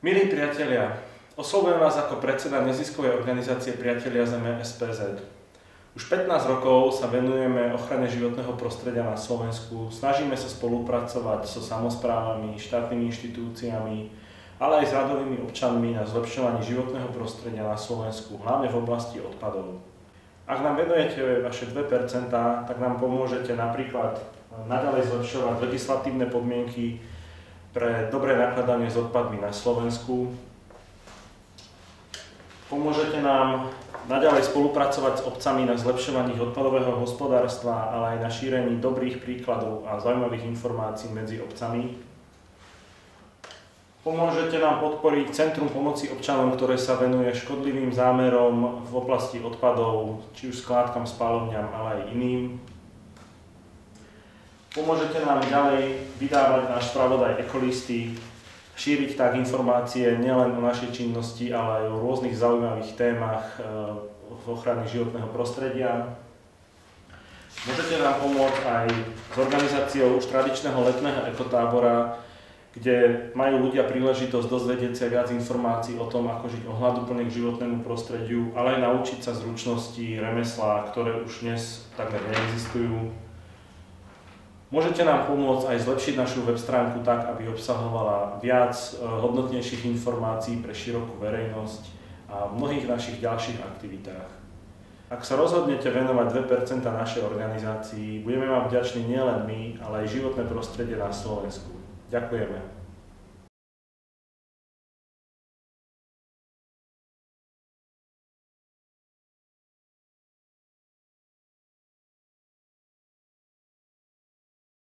Milí priatelia, oslovujem vás ako predseda neziskovej organizácie Priatelia Zeme SPZ. Už 15 rokov sa venujeme ochrane životného prostredia na Slovensku, snažíme sa spolupracovať so samosprávami, štátnymi inštitúciami, ale aj s radovými občanmi na zlepšovaní životného prostredia na Slovensku, hlavne v oblasti odpadov. Ak nám venujete vaše 2%, tak nám pomôžete napríklad naďalej zlepšovať legislatívne podmienky pre dobré nakladanie s odpadmi na Slovensku. Pomôžete nám naďalej spolupracovať s obcami na zlepšovaní odpadového hospodárstva, ale aj na šírení dobrých príkladov a zaujímavých informácií medzi obcami. Pomôžete nám podporiť Centrum pomoci občanom, ktoré sa venuje škodlivým zámerom v oblasti odpadov, či už skládkam, spaľovňam, ale aj iným. Pomôžete nám ďalej vydávať náš spravodaj Ekolisty, šíriť tak informácie nielen o našej činnosti, ale aj o rôznych zaujímavých témach v ochrane životného prostredia. Môžete nám pomôcť aj s organizáciou už tradičného letného ekotábora, kde majú ľudia príležitosť dozvedieť sa viac informácií o tom, ako žiť ohľaduplne k životnému prostrediu, ale aj naučiť sa zručnosti, remeslá, ktoré už dnes takmer neexistujú. Môžete nám pomôcť aj zlepšiť našu web stránku tak, aby obsahovala viac hodnotnejších informácií pre širokú verejnosť a v mnohých našich ďalších aktivitách. Ak sa rozhodnete venovať 2% našej organizácii, budeme vám vďační nielen my, ale aj životné prostredie na Slovensku. Ďakujeme.